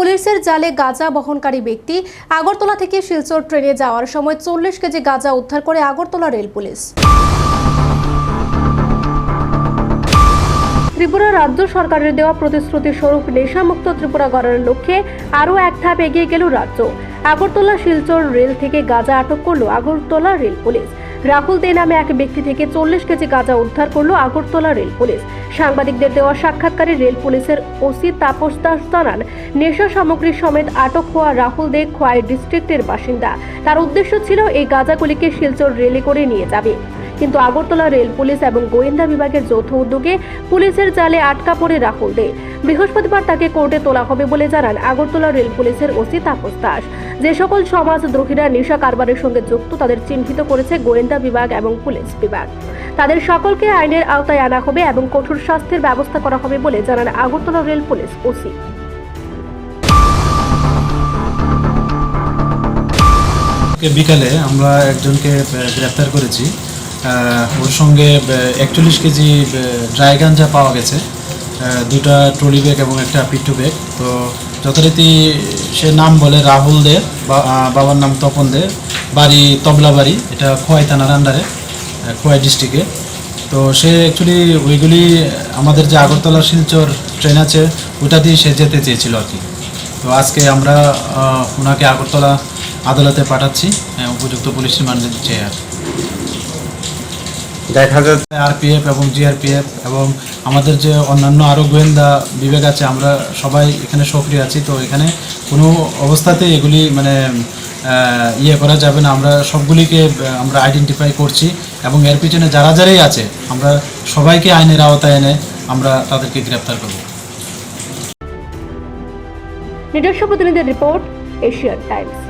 পুলিশের জালে গাঁজা বহনকারী ব্যক্তি আগরতলা থেকে শিলচর ট্রেনে যাওয়ার সময় 40 কেজি গাঁজা উদ্ধার করে আগরতলা রেল পুলিশ। ত্রিপুরা রাজ্য সরকারের দেওয়া প্রতিশ্রুতি স্বরূপ নেশামুক্ত ত্রিপুরা গড়ার লক্ষ্যে আরও এক ধাপ এগিয়ে গেল রাজ্য। আগরতলা শিলচর রেল থেকে গাঁজা আটক করল আগরতলা রেল পুলিশ। রাহুল দে নামে এক ব্যক্তি থেকে 40 কেজি গাঁজা উদ্ধার করলো আগরতলা রেল পুলিশ। সাংবাদিকদের দেওয়া সাক্ষাৎকারে রেল পুলিশের ওসি তাপস দাস জানান, নেশা সামগ্রী সমেত আটক হওয়া রাহুল দে খোয়াই ডিস্ট্রিক্টের বাসিন্দা। তার উদ্দেশ্য ছিল এই গাঁজাগুলিকে শিলচর রেলে করে নিয়ে যাবে, কিন্তু আগরতলা রেল পুলিশ এবং গোয়েন্দা বিভাগের যৌথ উদ্যোগে পুলিশের জালে আটকা পড়ে রাহুল দে। বৃহস্পতিবার তাকে কোর্টে তোলা হবে বলে জানান আগরতলা রেল পুলিশের ওসি তাপস দাস। যে সকল সমাজদ্রোহীরা নেশা কারবারের সঙ্গে যুক্ত তাদের চিহ্নিত করেছে গোয়েন্দা বিভাগ এবং পুলিশ বিভাগ। তাদের সকলকে আইনের আওতায় আনা হবে এবং কঠোর শাস্তির ব্যবস্থা করা হবে বলে জানান আগরতলা রেল পুলিশ ওসি। বিকালে আমরা একজনকে গ্রেফতার করেছি। ওর সঙ্গে 41 কেজি ড্রাই গাঞ্জা পাওয়া গেছে, দুটা ট্রলি ব্যাগ এবং একটা পিট্টু ব্যাগ। তো যথারীতি সে নাম বলে রাহুল দে, বাবার নাম তপন দে, বাড়ি তবলাবাড়ি, এটা খোয়াই থানার আন্ডারে, খোয়াই ডিস্ট্রিক্টে। তো সে অ্যাকচুয়ালি ওইগুলি আমাদের যে আগরতলা শিলচর ট্রেন আছে ওটাতেই সে যেতে চেয়েছিল আর কি। তো আজকে আমরা ওনাকে আগরতলা আদালতে পাঠাচ্ছি উপযুক্ত পুলিশ রিমান্ডে চেয়ে। দেখা যাচ্ছে আরপিএফ এবং জিআরপিএফ এবং আমাদের যে অন্যান্য আরও গোয়েন্দা বিভাগ আছে, আমরা সবাই এখানে সক্রিয় আছি। তো এখানে কোনো অবস্থাতেই এগুলি ইয়ে করা যাবে না। আমরা সবগুলিকে আমরা আইডেন্টিফাই করছি এবং এর পিছনে যারাই আছে আমরা সবাইকে আইনের আওতায় এনে আমরা তাদেরকে গ্রেপ্তার করব। নিজস্ব প্রতিনিধির রিপোর্ট, এশিয়ান টাইমস।